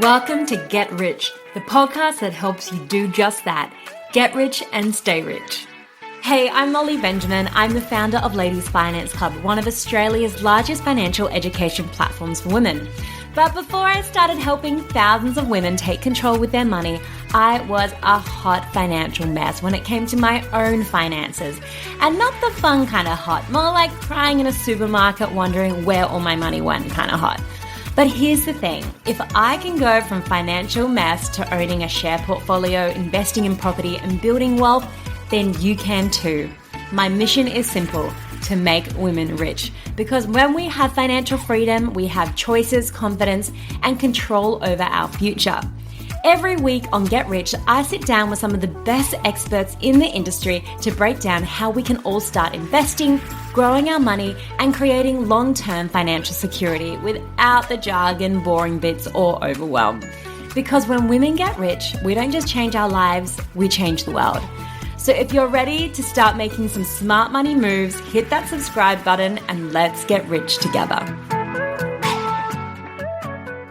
Welcome to Get Rich, the podcast that helps you do just that. Get rich and stay rich. Hey, I'm Briony Benjamin. I'm the founder of Ladies Finance Club, one of Australia's largest financial education platforms for women. But before I started helping thousands of women take control with their money, I was a hot financial mess when it came to my own finances. And not the fun kind of hot, more like crying in a supermarket wondering where all my money went kind of hot. But here's the thing, if I can go from financial mess to owning a share portfolio, investing in property and building wealth, then you can too. My mission is simple, to make women rich. Because when we have financial freedom, we have choices, confidence, and control over our future. Every week on Get Rich, I sit down with some of the best experts in the industry to break down how we can all start investing, growing our money, and creating long-term financial security without the jargon, boring bits, or overwhelm. Because when women get rich, we don't just change our lives, we change the world. So if you're ready to start making some smart money moves, hit that subscribe button and let's get rich together.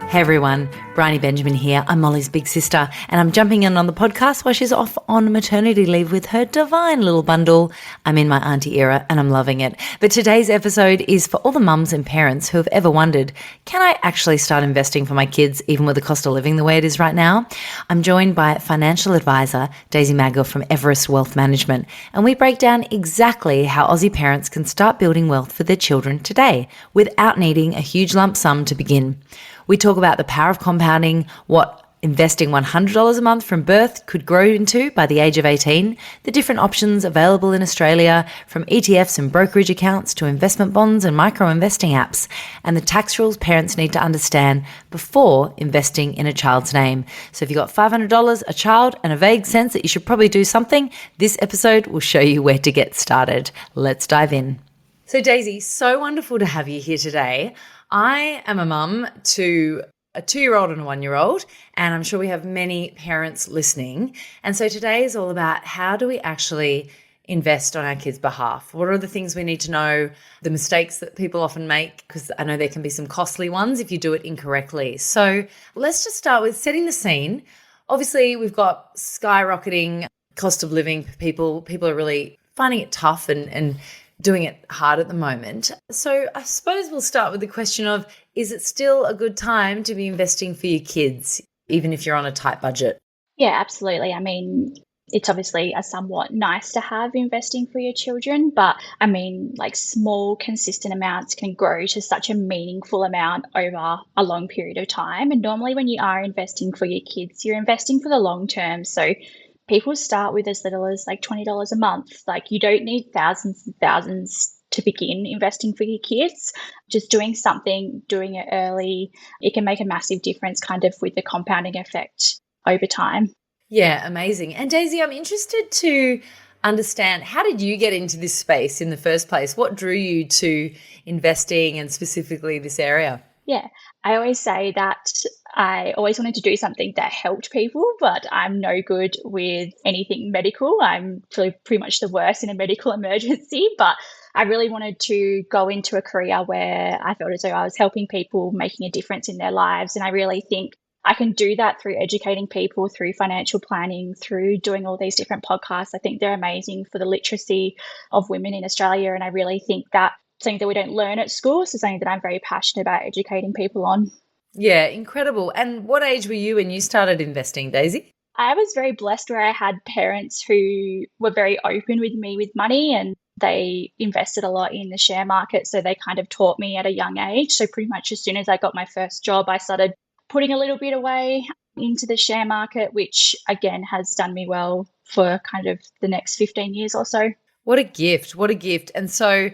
Hey everyone, Briony Benjamin here. I'm Molly's big sister and I'm jumping in on the podcast while she's off on maternity leave with her divine little bundle. I'm in my auntie era and I'm loving it. But today's episode is for all the mums and parents who have ever wondered, can I actually start investing for my kids even with the cost of living the way it is right now? I'm joined by financial advisor Daisy Magor from Everest Wealth Management, and we break down exactly how Aussie parents can start building wealth for their children today without needing a huge lump sum to begin. We talk about the power of compounding, what investing $100 a month from birth could grow into by the age of 18, the different options available in Australia, from ETFs and brokerage accounts to investment bonds and micro-investing apps, and the tax rules parents need to understand before investing in a child's name. So if you've got $500, a child, and a vague sense that you should probably do something, this episode will show you where to get started. Let's dive in. So Daisy, so wonderful to have you here today. I am a mum to a 2-year-old and a 1-year-old, and I'm sure we have many parents listening. And so today is all about how do we actually invest on our kids' behalf? What are the things we need to know, the mistakes that people often make, because I know there can be some costly ones if you do it incorrectly. So let's just start with setting the scene. Obviously, we've got skyrocketing cost of living for people. People are really finding it tough and doing it hard at the moment. So I suppose we'll start with the question of, is it still a good time to be investing for your kids, even if you're on a tight budget? Yeah, absolutely. I mean, it's obviously a somewhat nice to have investing for your children, but I mean, like small, consistent amounts can grow to such a meaningful amount over a long period of time. And normally when you are investing for your kids, you're investing for the long term. So people start with as little as like $20 a month. Like you don't need thousands and thousands to begin investing for your kids. Just doing something, doing it early, it can make a massive difference kind of with the compounding effect over time. Yeah, amazing. And Daisy, I'm interested to understand, how did you get into this space in the first place? What drew you to investing and specifically this area? Yeah, I always say that I always wanted to do something that helped people, but I'm no good with anything medical. I'm pretty much the worst in a medical emergency, but I really wanted to go into a career where I felt as though I was helping people, making a difference in their lives. And I really think I can do that through educating people, through financial planning, through doing all these different podcasts. I think they're amazing for the literacy of women in Australia. And I really think that something that we don't learn at school, so something that I'm very passionate about educating people on. Yeah, incredible. And what age were you when you started investing, Daisy? I was very blessed where I had parents who were very open with me with money, and they invested a lot in the share market. So they kind of taught me at a young age. So pretty much as soon as I got my first job, I started putting a little bit away into the share market, which again has done me well for kind of the next 15 years or so. What a gift. What a gift. And so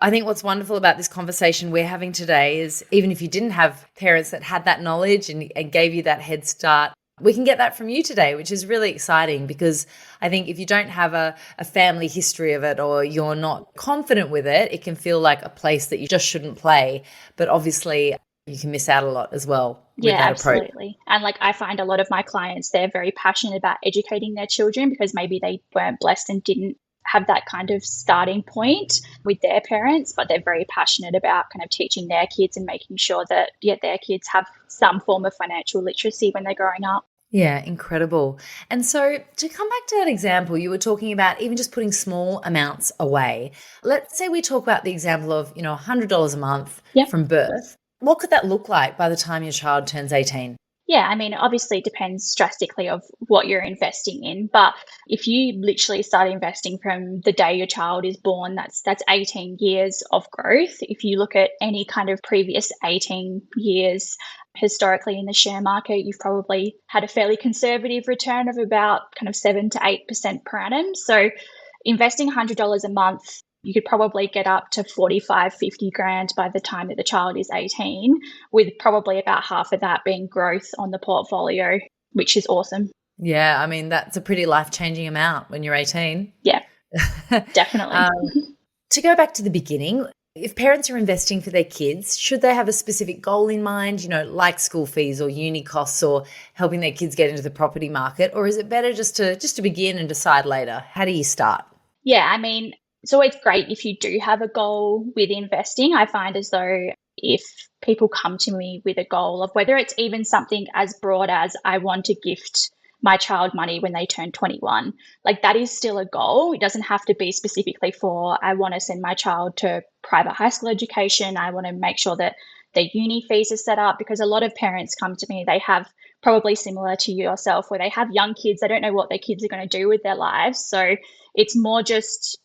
I think what's wonderful about this conversation we're having today is, even if you didn't have parents that had that knowledge and gave you that head start, we can get that from you today, which is really exciting, because I think if you don't have a family history of it, or you're not confident with it, it can feel like a place that you just shouldn't play. But obviously you can miss out a lot as well with that approach. Absolutely. And like I find a lot of my clients, they're very passionate about educating their children because maybe they weren't blessed and didn't have that kind of starting point with their parents, but they're very passionate about kind of teaching their kids and making sure that their kids have some form of financial literacy when they're growing up. Yeah, incredible. And so to come back to that example, you were talking about even just putting small amounts away. Let's say we talk about the example of, $100 a month Yep. from birth. What could that look like by the time your child turns 18? Yeah, I mean, obviously it depends drastically of what you're investing in, but if you literally start investing from the day your child is born, that's 18 years of growth. If you look at any kind of previous 18 years historically in the share market, you've probably had a fairly conservative return of about kind of 7 to 8% per annum. So investing $100 a month, you could probably get up to 45, 50 grand by the time that the child is 18, with probably about half of that being growth on the portfolio, which is awesome. Yeah, I mean, that's a pretty life-changing amount when you're 18. Yeah, definitely. To go back to the beginning, if parents are investing for their kids, should they have a specific goal in mind, like school fees or uni costs or helping their kids get into the property market? Or is it better just to begin and decide later? How do you start? Yeah, I mean, it's always great if you do have a goal with investing. I find as though if people come to me with a goal of whether it's even something as broad as I want to gift my child money when they turn 21, like that is still a goal. It doesn't have to be specifically for I want to send my child to private high school education. I want to make sure that their uni fees are set up, because a lot of parents come to me, they have probably similar to yourself where they have young kids. They don't know what their kids are going to do with their lives. So it's more just,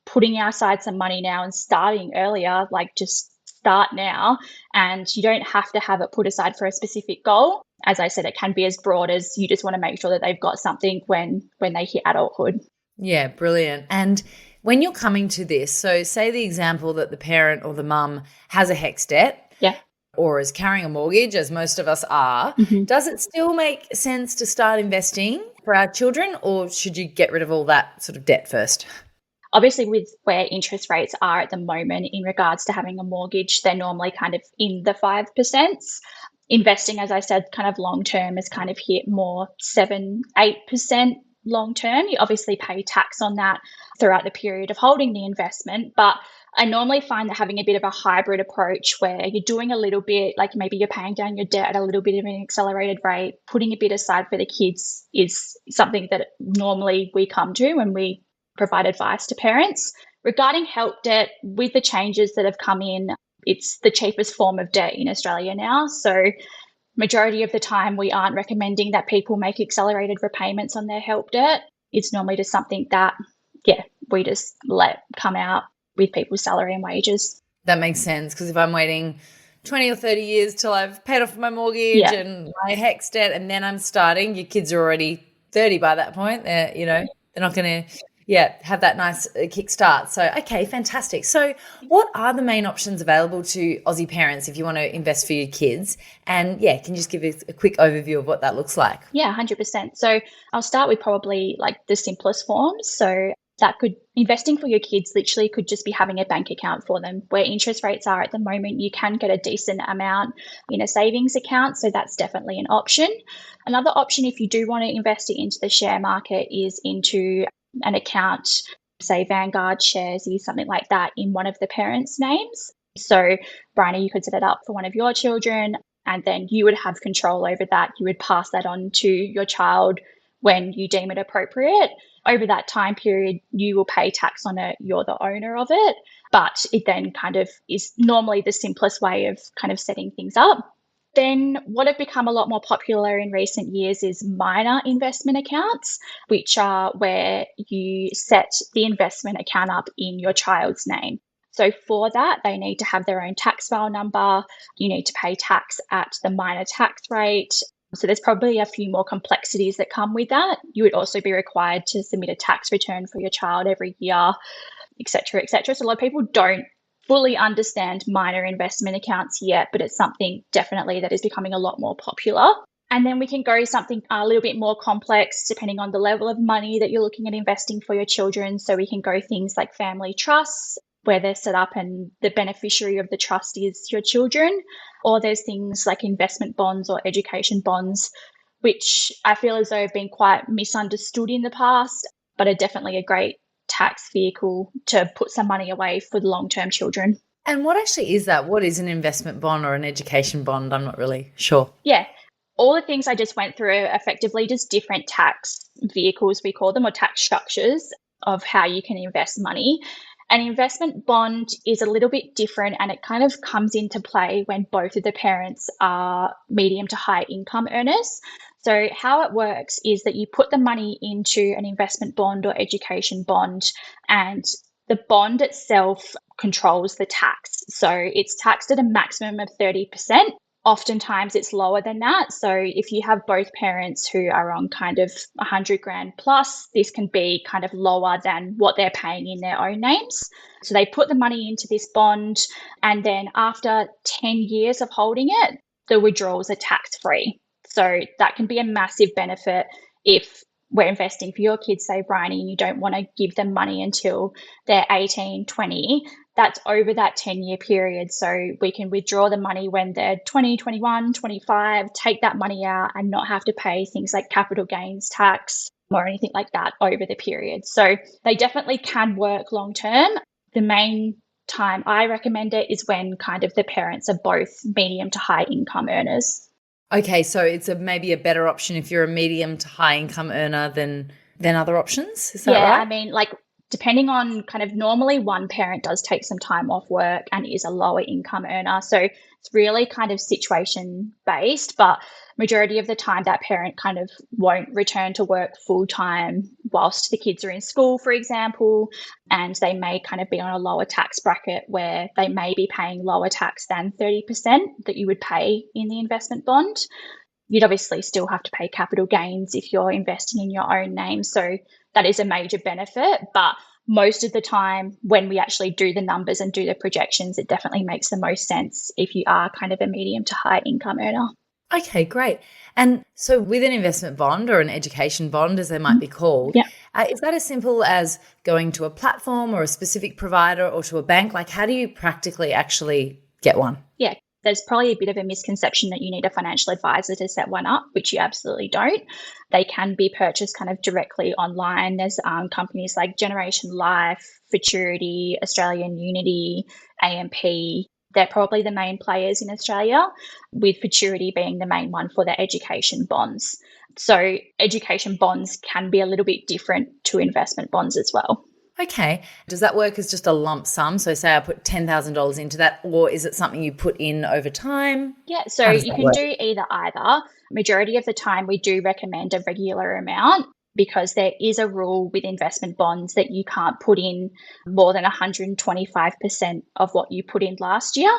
putting aside some money now and starting earlier, like just start now. And you don't have to have it put aside for a specific goal. As I said, it can be as broad as you just want to make sure that they've got something when they hit adulthood. Yeah, brilliant. And when you're coming to this, so say the example that the parent or the mum has a HECS debt. Yeah. Or is carrying a mortgage, as most of us are, does it still make sense to start investing for our children, or should you get rid of all that sort of debt first? Obviously, with where interest rates are at the moment in regards to having a mortgage, they're normally kind of in the 5%. Investing, as I said, kind of long term has kind of hit more 7, 8% long term. You obviously pay tax on that throughout the period of holding the investment, but I normally find that having a bit of a hybrid approach where you're doing a little bit, like maybe you're paying down your debt at a little bit of an accelerated rate, putting a bit aside for the kids is something that normally we come to when we provide advice to parents. Regarding help debt, with the changes that have come in, it's the cheapest form of debt in Australia now. So majority of the time, we aren't recommending that people make accelerated repayments on their help debt. It's normally just something that, we just let come out with people's salary and wages. That makes sense, because if I'm waiting 20 or 30 years till I've paid off my mortgage and my HECS debt and then I'm starting, your kids are already 30 by that point. They're not going to have that nice kickstart. So, okay, fantastic. So what are the main options available to Aussie parents if you want to invest for your kids? And can you just give us a quick overview of what that looks like? Yeah, 100%. So I'll start with probably like the simplest forms. So that could investing for your kids literally could just be having a bank account for them. Where interest rates are at the moment, you can get a decent amount in a savings account. So that's definitely an option. Another option, if you do want to invest it into the share market, is into an account, say Vanguard shares, something like that in one of the parents' names. So Briony, you could set it up for one of your children and then you would have control over that. You would pass that on to your child when you deem it appropriate. Over that time period, you will pay tax on it. You're the owner of it. But it then kind of is normally the simplest way of kind of setting things up. Then what have become a lot more popular in recent years is minor investment accounts, which are where you set the investment account up in your child's name. So for that, they need to have their own tax file number. You need to pay tax at the minor tax rate. So there's probably a few more complexities that come with that. You would also be required to submit a tax return for your child every year, et cetera, et cetera. So a lot of people don't fully understand minor investment accounts yet, but it's something definitely that is becoming a lot more popular. And then we can go something a little bit more complex depending on the level of money that you're looking at investing for your children. So we can go things like family trusts, where they're set up and the beneficiary of the trust is your children. Or there's things like investment bonds or education bonds, which I feel as though have been quite misunderstood in the past, but are definitely a great tax vehicle to put some money away for the long-term children. And what actually is that? What is an investment bond or an education bond? I'm not really sure. Yeah. All the things I just went through are effectively just different tax vehicles, we call them, or tax structures of how you can invest money. An investment bond is a little bit different, and it kind of comes into play when both of the parents are medium to high income earners. So how it works is that you put the money into an investment bond or education bond, and the bond itself controls the tax. So it's taxed at a maximum of 30%. Oftentimes it's lower than that. So if you have both parents who are on kind of 100 grand plus, this can be kind of lower than what they're paying in their own names. So they put the money into this bond, and then after 10 years of holding it, the withdrawals are tax free. So that can be a massive benefit if we're investing for your kids, say, Briony, and you don't want to give them money until they're 18, 20. That's over that 10-year period. So we can withdraw the money when they're 20, 21, 25, take that money out and not have to pay things like capital gains tax or anything like that over the period. So they definitely can work long term. The main time I recommend it is when kind of the parents are both medium to high income earners. Okay, so it's maybe a better option if you're a medium to high income earner than other options. Is that right? Yeah, I mean, like, depending on kind of, normally one parent does take some time off work and is a lower income earner. So it's really kind of situation based, but majority of the time that parent kind of won't return to work full time whilst the kids are in school, for example, and they may kind of be on a lower tax bracket where they may be paying lower tax than 30% that you would pay in the investment bond. You'd obviously still have to pay capital gains if you're investing in your own name. So that is a major benefit. But most of the time when we actually do the numbers and do the projections, it definitely makes the most sense if you are kind of a medium to high income earner. Okay, great. And so with an investment bond or an education bond, as they might be called, is that as simple as going to a platform or a specific provider or to a bank? Like, how do you practically actually get one? Yeah. There's probably a bit of a misconception that you need a financial advisor to set one up, which you absolutely don't. They can be purchased kind of directly online. There's companies like Generation Life, Futurity, Australian Unity, AMP. They're probably the main players in Australia, with Futurity being the main one for their education bonds. So education bonds can be a little bit different to investment bonds as well. Okay. Does that work as just a lump sum? So say I put $10,000 into that, or is it something you put in over time? Yeah, so you can do either. Majority of the time we do recommend a regular amount, because there is a rule with investment bonds that you can't put in more than 125% of what you put in last year.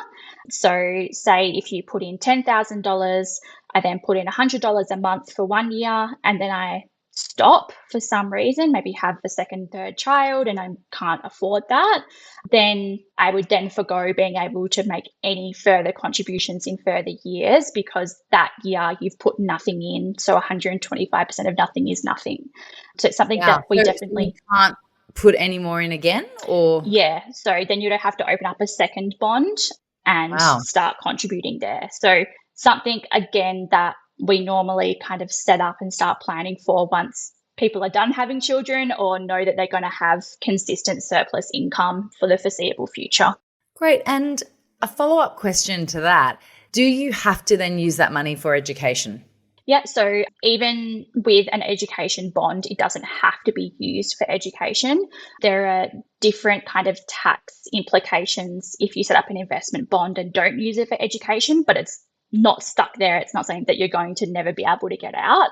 So say if you put in $10,000, I then put in $100 a month for 1 year, and then I stop for some reason, maybe have the second, third child, and I can't afford that, then I would then forgo being able to make any further contributions in further years, because that year you've put nothing in. So 125% of nothing is nothing. So it's something that we definitely can't put any more in again, or? Yeah. So then you'd have to open up a second bond and start contributing there. So something, again, that we normally kind of set up and start planning for once people are done having children or know that they're going to have consistent surplus income for the foreseeable future. Great. And a follow-up question to that, do you have to then use that money for education? Yeah, so even with an education bond, it doesn't have to be used for education. There are different kind of tax implications if you set up an investment bond and don't use it for education, but it's not stuck there. It's not something that you're going to never be able to get out.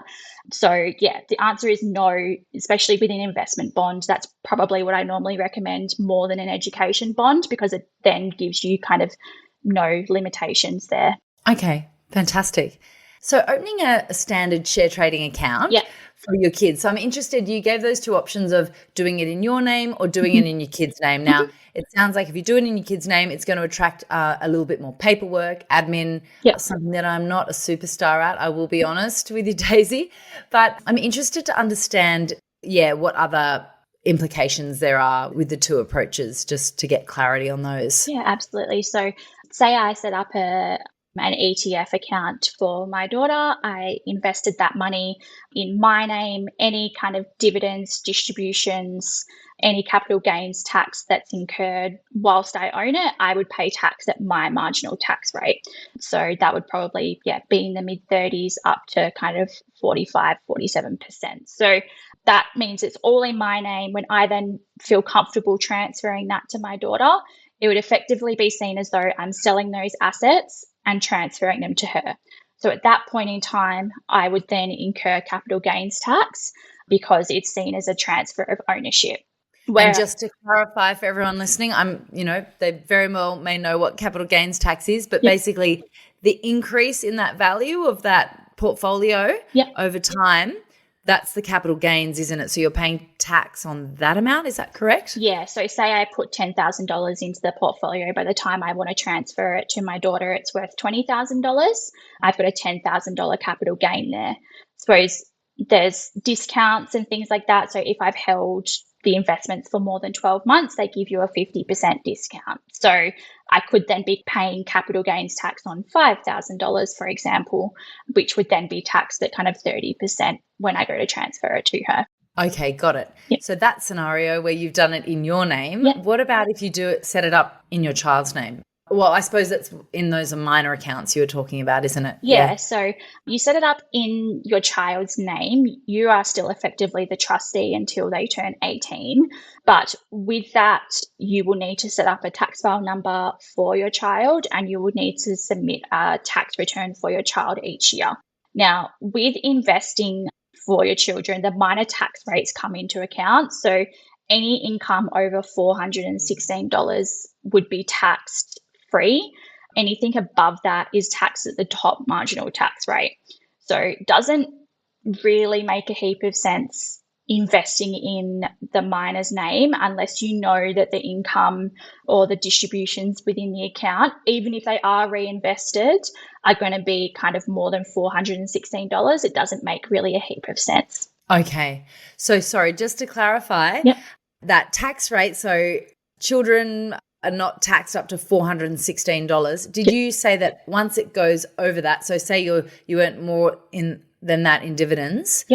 So yeah, the answer is no, especially with an investment bond. That's probably what I normally recommend more than an education bond, because it then gives you kind of no limitations there. Okay, fantastic. So opening a standard share trading account for your kids. So I'm interested, you gave those two options of doing it in your name or doing it in your kid's name. Now, it sounds like if you do it in your kid's name, it's going to attract a little bit more paperwork, admin, something that I'm not a superstar at, I will be honest with you, Daisy. But I'm interested to understand, what other implications there are with the two approaches, just to get clarity on those. Yeah, absolutely. So say I set up a an ETF account for my daughter. I invested that money in my name. Any kind of dividends, distributions, any capital gains tax that's incurred whilst I own it, I would pay tax at my marginal tax rate. So that would probably be in the mid-30s up to kind of 45, 47%. So that means it's all in my name. When I then feel comfortable transferring that to my daughter, it would effectively be seen as though I'm selling those assets and transferring them to her. So at that point in time, I would then incur capital gains tax because it's seen as a transfer of ownership. And just to clarify for everyone listening, they very well may know what capital gains tax is, but basically the increase in that value of that portfolio over time, that's the capital gains, isn't it? So you're paying tax on that amount. Is that correct? Yeah. So say I put $10,000 into the portfolio. By the time I want to transfer it to my daughter, it's worth $20,000. I've got a $10,000 capital gain there. I suppose there's discounts and things like that. So if I've held the investments for more than 12 months, they give you a 50% discount. So I could then be paying capital gains tax on $5,000, for example, which would then be taxed at kind of 30% when I go to transfer it to her. Okay, got it. Yep. So that scenario where you've done it in your name, what about if you set it up in your child's name? Well, I suppose that's in those minor accounts you were talking about, isn't it? Yeah. So you set it up in your child's name. You are still effectively the trustee until they turn 18. But with that, you will need to set up a tax file number for your child, and you will need to submit a tax return for your child each year. Now, with investing for your children, the minor tax rates come into account. So any income over $416 would be taxed free. Anything above that is taxed at the top marginal tax rate. So it doesn't really make a heap of sense investing in the minor's name unless you know that the income or the distributions within the account, even if they are reinvested, are going to be kind of more than $416. It doesn't make really a heap of sense. Okay. So sorry, just to clarify, that tax rate, so children are not taxed up to $416. Did you say that once it goes over that, so say you earn more than that in dividends,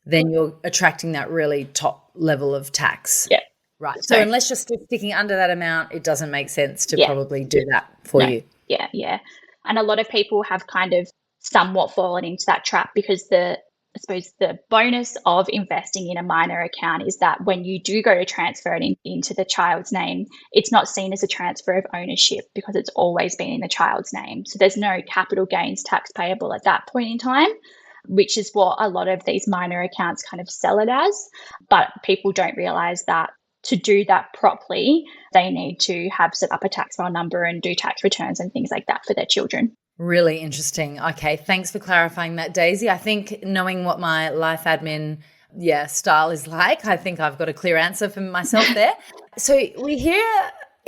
then you're attracting that really top level of tax? Yeah. Right. So unless you're still sticking under that amount, it doesn't make sense to probably do that for you. Yeah, yeah. And a lot of people have kind of somewhat fallen into that trap because I suppose the bonus of investing in a minor account is that when you do go to transfer it into the child's name, it's not seen as a transfer of ownership because it's always been in the child's name. So there's no capital gains tax payable at that point in time, which is what a lot of these minor accounts kind of sell it as. But people don't realize that to do that properly, they need to have set up a tax file number and do tax returns and things like that for their children. Really interesting. Okay, thanks for clarifying that, Daisy. I think knowing what my life admin style is like, I think I've got a clear answer for myself there. So we hear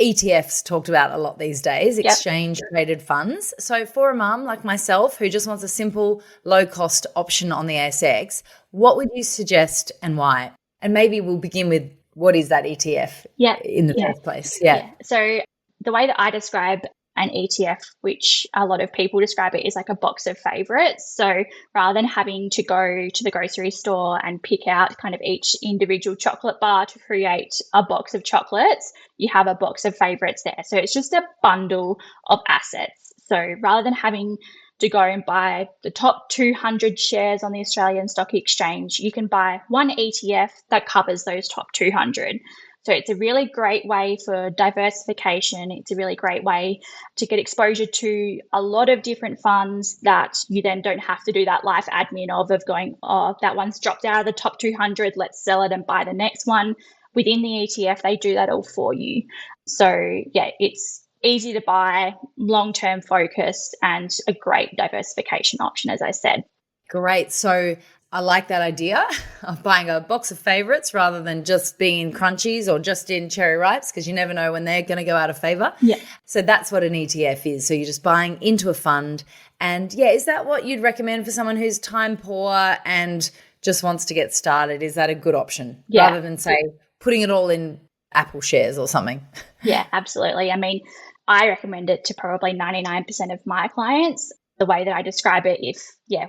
ETFs talked about a lot these days, exchange traded funds. So for a mum like myself who just wants a simple low-cost option on the ASX, what would you suggest and why? And maybe we'll begin with what is that ETF in the first place? Yeah. So the way that I describe an ETF, which a lot of people describe it, is like a box of favorites. So rather than having to go to the grocery store and pick out kind of each individual chocolate bar to create a box of chocolates, you have a box of favorites there. So it's just a bundle of assets. So rather than having to go and buy the top 200 shares on the Australian Stock Exchange, you can buy one ETF that covers those top 200. So it's a really great way for diversification. It's a really great way to get exposure to a lot of different funds that you then don't have to do that life admin of going, oh, that one's dropped out of the top 200, let's sell it and buy the next one. Within the ETF, they do that all for you. So it's easy to buy, long-term focused, and a great diversification option, as I said. Great. So I like that idea of buying a box of favorites rather than just being in crunchies or just in cherry ripes, because you never know when they're going to go out of favor. Yeah. So that's what an ETF is. So you're just buying into a fund. And is that what you'd recommend for someone who's time poor and just wants to get started? Is that a good option? Rather than say putting it all in Apple shares or something? Yeah, absolutely. I mean, I recommend it to probably 99% of my clients. The way that I describe it, if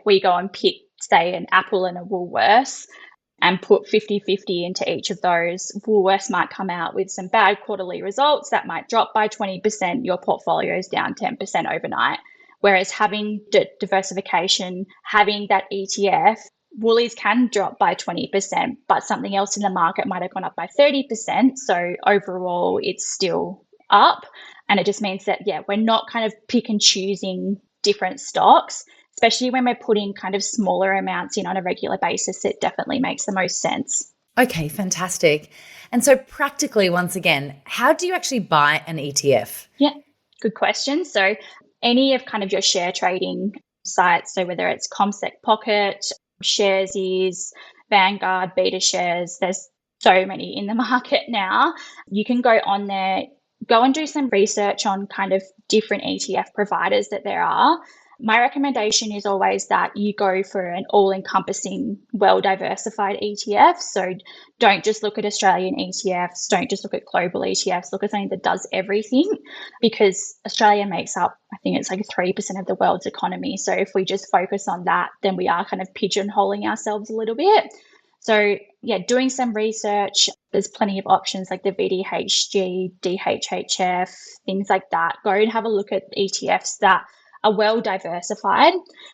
we go and pick, say, an Apple and a Woolworths and put 50-50 into each of those, Woolworths might come out with some bad quarterly results that might drop by 20%, your portfolio is down 10% overnight. Whereas having diversification, having that ETF, Woolies can drop by 20%, but something else in the market might have gone up by 30%. So overall, it's still up. And it just means that, we're not kind of pick and choosing different stocks, especially when we're putting kind of smaller amounts in on a regular basis. It definitely makes the most sense. Okay, fantastic. And so practically, once again, how do you actually buy an ETF? Yeah, good question. So any of kind of your share trading sites, so whether it's CommSec Pocket, Sharesies, Vanguard, Beta Shares, there's so many in the market now. You can go on there, go and do some research on kind of different ETF providers that there are. My recommendation is always that you go for an all-encompassing, well-diversified ETF. So don't just look at Australian ETFs, don't just look at global ETFs, look at something that does everything, because Australia makes up, I think it's like 3% of the world's economy. So if we just focus on that, then we are kind of pigeonholing ourselves a little bit. So doing some research, there's plenty of options like the VDHG, DHHF, things like that. Go and have a look at ETFs that are well diversified.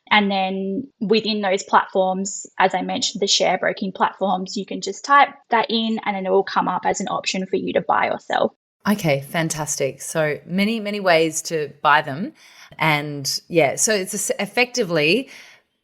And then within those platforms, as I mentioned, the share broking platforms, you can just type that in and then it will come up as an option for you to buy or sell. Okay, fantastic. So many, many ways to buy them. And so it's effectively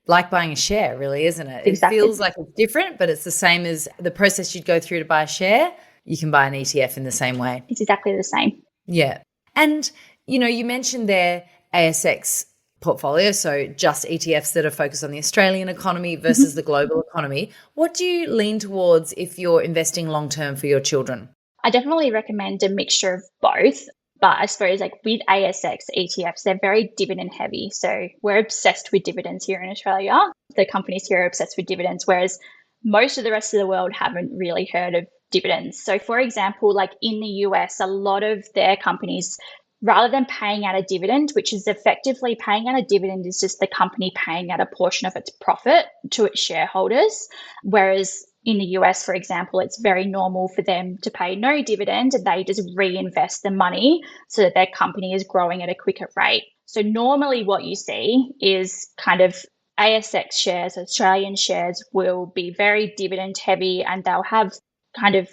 like buying a share, really, isn't it? Exactly. It feels like it's different, but it's the same as the process you'd go through to buy a share. You can buy an ETF in the same way. It's exactly the same. Yeah. And, you mentioned there ASX portfolio, so just ETFs that are focused on the Australian economy versus the global economy. What do you lean towards if you're investing long-term for your children? I definitely recommend a mixture of both. But I suppose like with ASX ETFs, they're very dividend heavy. So we're obsessed with dividends here in Australia. The companies here are obsessed with dividends, whereas most of the rest of the world haven't really heard of dividends. So for example, like in the US, a lot of their companies, rather than paying out a dividend, which is effectively paying out a dividend is just the company paying out a portion of its profit to its shareholders. Whereas in the US, for example, it's very normal for them to pay no dividend and they just reinvest the money so that their company is growing at a quicker rate. So normally what you see is kind of ASX shares, Australian shares will be very dividend heavy and they'll have kind of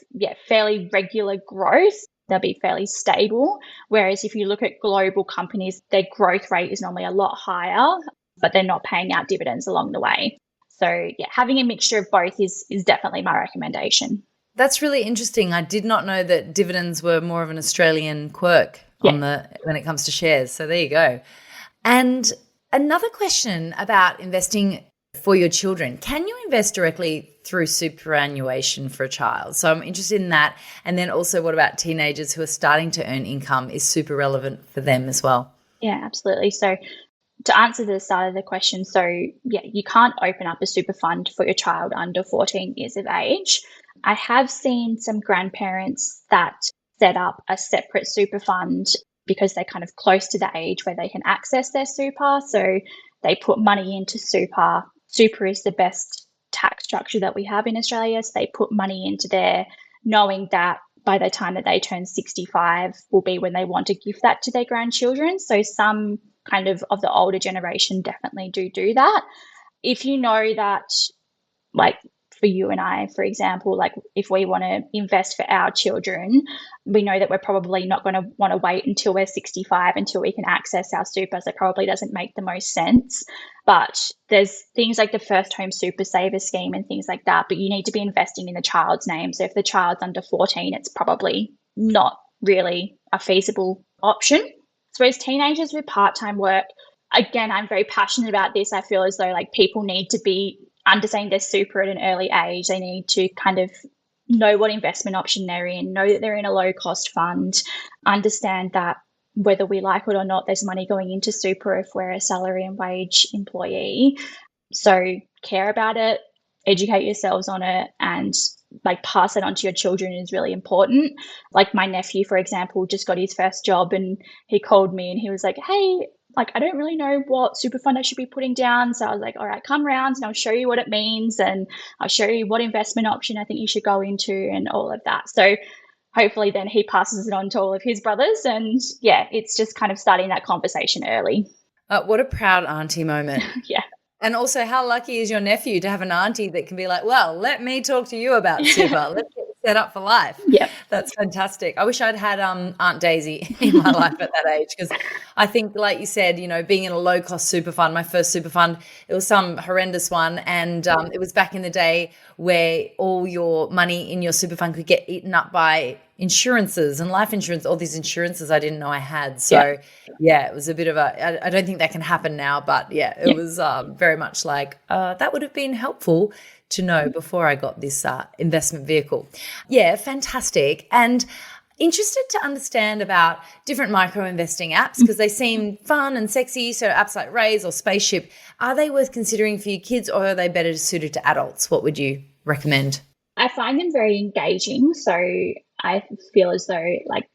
fairly regular growth. They'll be fairly stable. Whereas if you look at global companies, their growth rate is normally a lot higher, but they're not paying out dividends along the way. So having a mixture of both is definitely my recommendation. That's really interesting. I did not know that dividends were more of an Australian quirk when it comes to shares. So there you go. And another question about investing for your children. Can you invest directly through superannuation for a child? So I'm interested in that. And then also what about teenagers who are starting to earn income? Is super relevant for them as well? Yeah, absolutely. So to answer the start of the question, so you can't open up a super fund for your child under 14 years of age. I have seen some grandparents that set up a separate super fund because they're kind of close to the age where they can access their super. So they put money into super. Super is the best tax structure that we have in Australia. So they put money into there knowing that by the time that they turn 65 will be when they want to give that to their grandchildren. So some kind of the older generation definitely do that. If you know that, like for you and I, for example, like if we want to invest for our children, we know that we're probably not going to want to wait until we're 65 until we can access our super. So it probably doesn't make the most sense. But there's things like the First Home Super Saver scheme and things like that, but you need to be investing in the child's name. So if the child's under 14, it's probably not really a feasible option. So as teenagers with part-time work, again, I'm very passionate about this. I feel as though like people need to be understanding their super at an early age. They need to kind of know what investment option they're in, know that they're in a low-cost fund, understand that whether we like it or not, there's money going into super if we're a salary and wage employee. So care about it, educate yourselves on it and like pass it on to your children is really important. Like my nephew, for example, just got his first job and he called me and he was like, hey, like, I don't really know what super fund I should be putting down. So I was like, all right, come round and I'll show you what it means and I'll show you what investment option I think you should go into and all of that. So hopefully then he passes it on to all of his brothers. And yeah, it's just kind of starting that conversation early. What a proud auntie moment. Yeah. And also, how lucky is your nephew to have an auntie that can be like, well, let me talk to you about super. Let's get set up for life. Yeah. That's fantastic. I wish I'd had Aunt Daisy in my life at that age, because I think, like you said, you know, being in a low-cost super fund, my first super fund, it was some horrendous one. And it was back in the day where all your money in your super fund could get eaten up by insurances and life insurance, all these insurances I didn't know I had. So yeah, it was a bit of I don't think that can happen now, but yeah, it was very much like that would have been helpful to know before I got this investment vehicle. Yeah, fantastic. And interested to understand about different micro investing apps, because they seem fun and sexy. So apps like Raise or Spaceship, are they worth considering for your kids, or are they better suited to adults? What would you recommend? I find them very engaging. So I feel as though like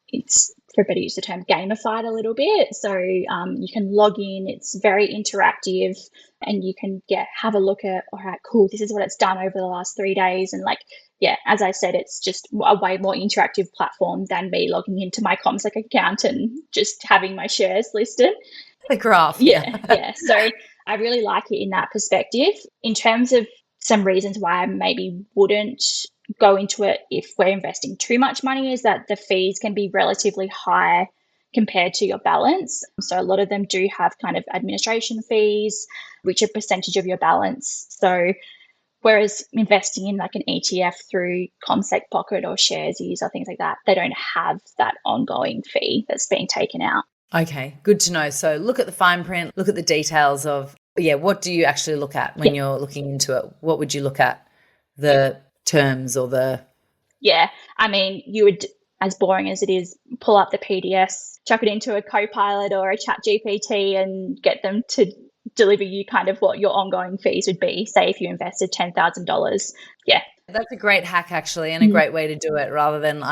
it's, for better use the term, gamified a little bit. So you can log in, it's very interactive, and you can have a look at, all right, cool, this is what it's done over the last 3 days. And like, yeah, as I said, it's just a way more interactive platform than me logging into my CommSec account and just having my shares listed. The graph. Yeah. So I really like it in that perspective. In terms of some reasons why I maybe wouldn't go into it if we're investing too much money is that the fees can be relatively high compared to your balance. So a lot of them do have kind of administration fees, which are a percentage of your balance. So whereas investing in like an ETF through CommSec Pocket or Sharesies or things like that, they don't have that ongoing fee that's being taken out. Okay, good to know. So look at the fine print, look at the details of, what do you actually look at when you're looking into it? What would you look at? The terms or the... Yeah, I mean, you would, as boring as it is, pull up the PDFs, chuck it into a Copilot or a Chat GPT and get them to deliver you kind of what your ongoing fees would be, say if you invested $10,000. Yeah. That's a great hack actually, and a great way to do it, rather than,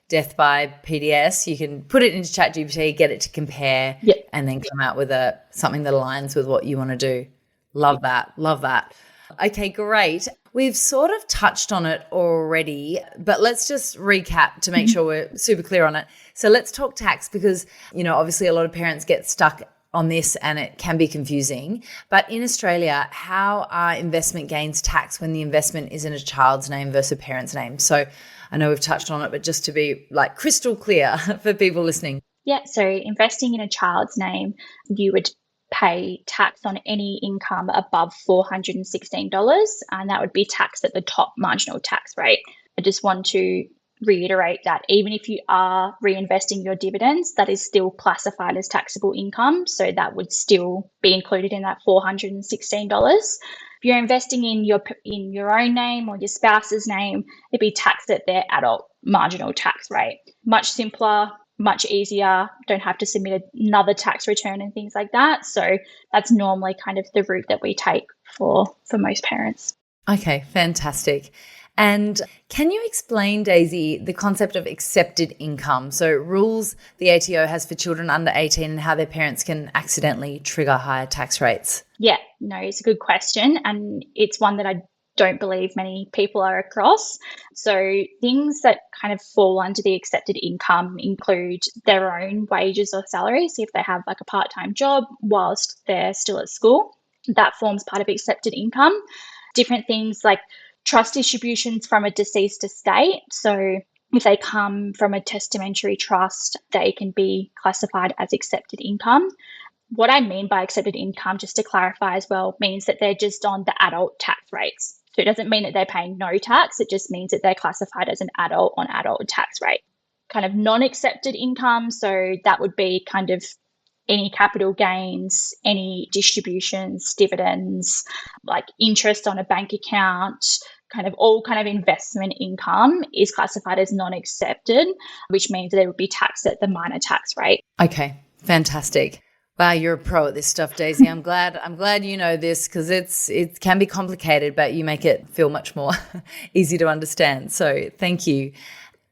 death by PDS. You can put it into ChatGPT, get it to compare, and then come out with something that aligns with what you want to do. Love that. Okay, great. We've sort of touched on it already, but let's just recap to make sure we're super clear on it. So let's talk tax, because, obviously a lot of parents get stuck on this and it can be confusing. But in Australia, how are investment gains taxed when the investment is in a child's name versus a parent's name? So I know we've touched on it, but just to be like crystal clear for people listening. Yeah, so investing in a child's name, you would pay tax on any income above $416, and that would be taxed at the top marginal tax rate. I just want to reiterate that even if you are reinvesting your dividends, that is still classified as taxable income, so that would still be included in that $416. If you're investing in your own name or your spouse's name, it'd be taxed at their adult marginal tax rate. Much simpler, much easier, don't have to submit another tax return and things like that. So that's normally kind of the route that we take for most parents. Okay, fantastic. And can you explain, Daisy, the concept of accepted income? So rules the ATO has for children under 18 and how their parents can accidentally trigger higher tax rates? Yeah, no, it's a good question. And it's one that I don't believe many people are across. So things that kind of fall under the accepted income include their own wages or salaries. If they have like a part-time job whilst they're still at school, that forms part of accepted income. Different things like trust distributions from a deceased estate. So if they come from a testamentary trust, they can be classified as accepted income. What I mean by accepted income, just to clarify as well, means that they're just on the adult tax rates. So it doesn't mean that they're paying no tax. It just means that they're classified as an adult on adult tax rate. Kind of non-accepted income, so that would be kind of any capital gains, any distributions, dividends, like interest on a bank account, kind of all kind of investment income is classified as non-accepted, which means that it would be taxed at the minor tax rate. Okay, fantastic. Wow, you're a pro at this stuff, Daisy. I'm glad you know this, because it can be complicated, but you make it feel much more easy to understand. So thank you.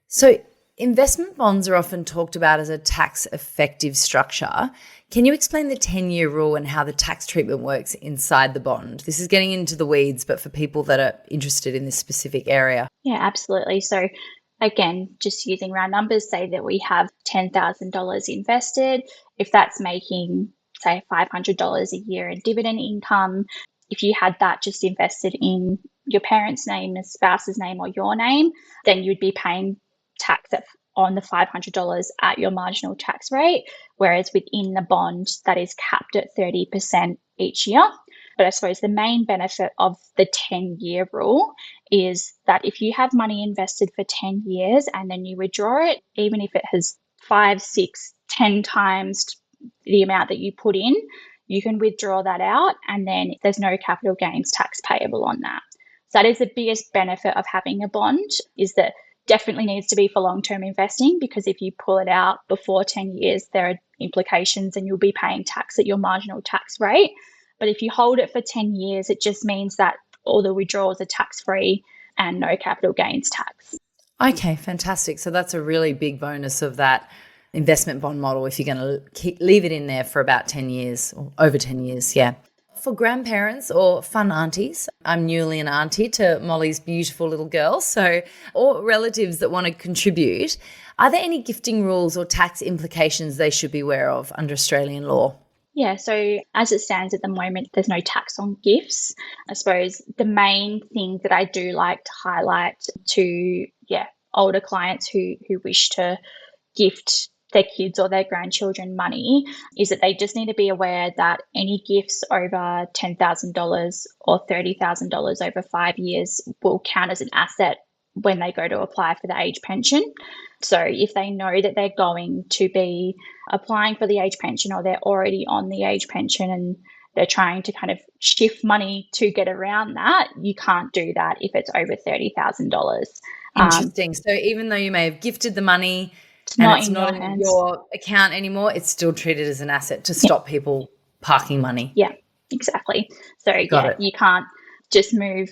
So investment bonds are often talked about as a tax effective structure. Can you explain the 10-year rule and how the tax treatment works inside the bond? This is getting into the weeds, but for people that are interested in this specific area. Yeah, absolutely. So again, just using round numbers, say that we have $10,000 invested. If that's making, say, $500 a year in dividend income, if you had that just invested in your parents' name, a spouse's name, or your name, then you'd be paying tax on the $500 at your marginal tax rate, whereas within the bond, that is capped at 30% each year. But I suppose the main benefit of the 10-year rule is that if you have money invested for 10 years and then you withdraw it, even if it has 5, 6, 10 times the amount that you put in, you can withdraw that out and then there's no capital gains tax payable on that. So that is the biggest benefit of having a bond, is that definitely needs to be for long-term investing, because if you pull it out before 10 years, there are implications and you'll be paying tax at your marginal tax rate. But if you hold it for 10 years, it just means that all the withdrawals are tax-free and no capital gains tax. Okay, fantastic. So that's a really big bonus of that investment bond model if you're going to leave it in there for about 10 years or over 10 years, yeah. For grandparents or fun aunties, I'm newly an auntie to Molly's beautiful little girl, or relatives that want to contribute, are there any gifting rules or tax implications they should be aware of under Australian law? Yeah, so as it stands at the moment, there's no tax on gifts. I suppose the main thing that I do like to highlight to older clients who wish to gift their kids or their grandchildren money is that they just need to be aware that any gifts over $10,000 or $30,000 over 5 years will count as an asset when they go to apply for the age pension. So if they know that they're going to be applying for the age pension or they're already on the age pension and they're trying to kind of shift money to get around that, you can't do that if it's over $30,000. Interesting. So even though you may have gifted the money and it's not in your account anymore, it's still treated as an asset to stop people parking money. Yeah, exactly. So you can't just move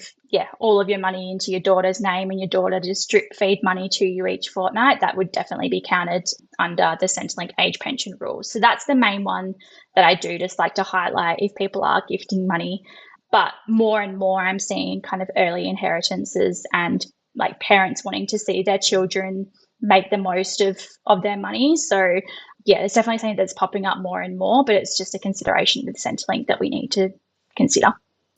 all of your money into your daughter's name and your daughter just drip feed money to you each fortnight. That would definitely be counted under the Centrelink age pension rules. So that's the main one that I do just like to highlight if people are gifting money. But more and more I'm seeing kind of early inheritances and like parents wanting to see their children make the most of their money. So it's definitely something that's popping up more and more, but it's just a consideration with Centrelink that we need to consider.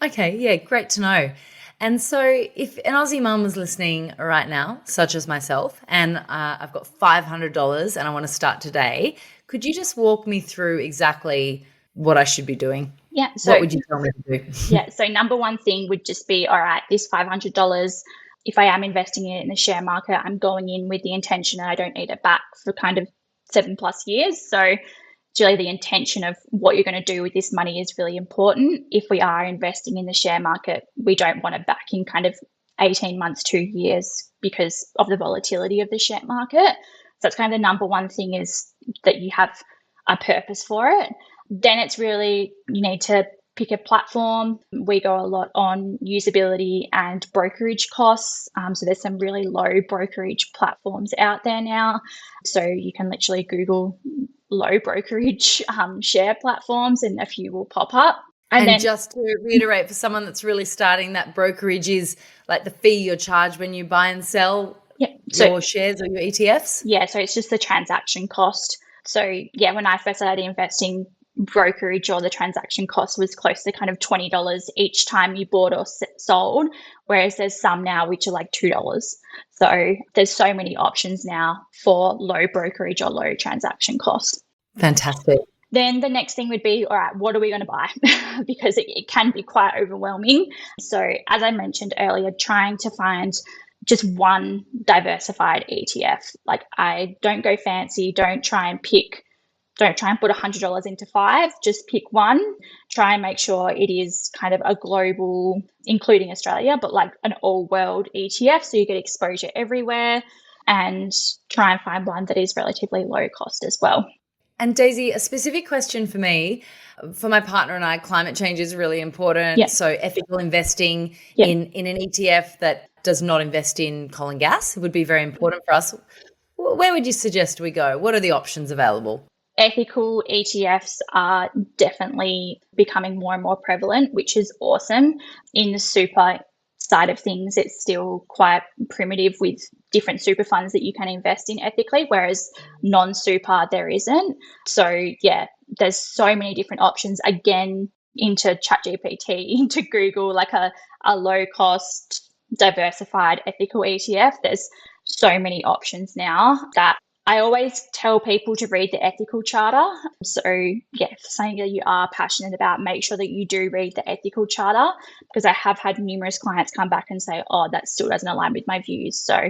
Okay, yeah, great to know. And so if an Aussie mum was listening right now, such as myself, and I've got $500 and I want to start today, could you just walk me through exactly what I should be doing? Yeah. So what would you tell me to do? Yeah. So number one thing would just be, all right, this $500, if I am investing it in the share market, I'm going in with the intention that I don't need it back for kind of 7+ years. So really the intention of what you're going to do with this money is really important. If we are investing in the share market, we don't want it back in kind of 18 months, 2 years because of the volatility of the share market. So that's kind of the number one thing, is that you have a purpose for it. Then it's really, you need to pick a platform. We go a lot on usability and brokerage costs. So there's some really low brokerage platforms out there now. So you can literally Google low brokerage share platforms and a few will pop up. And then, just to reiterate, for someone that's really starting, that brokerage is like the fee you're charged when you buy and sell your shares or your ETFs? Yeah, so it's just the transaction cost. So when I first started investing, brokerage or the transaction cost was close to kind of $20 each time you bought or sold, whereas there's some now which are like $2. So there's so many options now for low brokerage or low transaction costs. Fantastic. Then the next thing would be, all right, what are we going to buy? Because it can be quite overwhelming. So as I mentioned earlier, trying to find just one diversified ETF. Like, I don't go fancy, don't try and put $100 into 5, just pick one. Try and make sure it is kind of a global, including Australia, but like an all-world ETF, so you get exposure everywhere, and try and find one that is relatively low cost as well. And Daisy, a specific question for me, for my partner and I, climate change is really important. Yeah. So ethical investing Yeah. in an ETF that does not invest in coal and gas would be very important for us. Where would you suggest we go? What are the options available? Ethical ETFs are definitely becoming more and more prevalent, which is awesome. In the super side of things, it's still quite primitive with different super funds that you can invest in ethically, whereas non-super there isn't. So yeah, there's so many different options. Again, into ChatGPT, into Google, like a low cost, diversified ethical ETF. There's so many options now that I always tell people to read the ethical charter. So yeah, if something that you are passionate about, make sure that you do read the ethical charter, because I have had numerous clients come back and say, oh, that still doesn't align with my views. So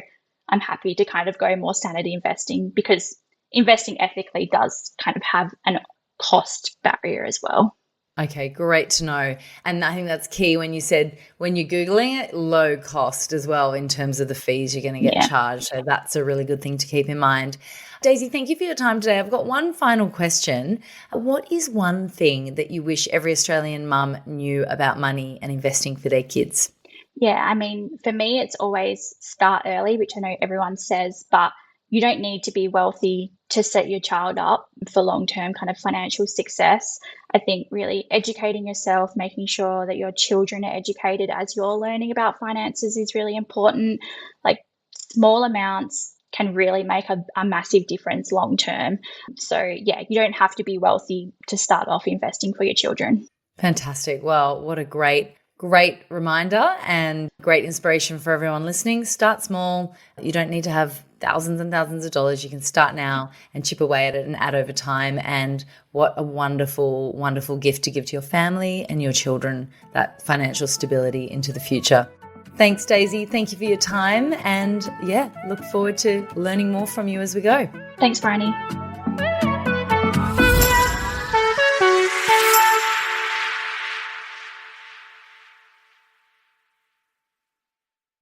I'm happy to kind of go more standard investing, because investing ethically does kind of have an cost barrier as well. Okay, great to know. And I think that's key when you said, when you're Googling it, low cost as well in terms of the fees you're going to get charged. So that's a really good thing to keep in mind. Daisy, thank you for your time today. I've got one final question. What is one thing that you wish every Australian mum knew about money and investing for their kids? Yeah, I mean, for me, it's always start early, which I know everyone says, but you don't need to be wealthy to set your child up for long-term kind of financial success. I think really educating yourself, making sure that your children are educated as you're learning about finances is really important. Like small amounts can really make a massive difference long-term. So yeah, you don't have to be wealthy to start off investing for your children. Fantastic. Well, what a great reminder and great inspiration for everyone listening. Start small. You don't need to have thousands and thousands of dollars. You can start now and chip away at it and add over time. And what a wonderful, wonderful gift to give to your family and your children, that financial stability into the future. Thanks, Daisy. Thank you for your time. And yeah, look forward to learning more from you as we go. Thanks, Briony.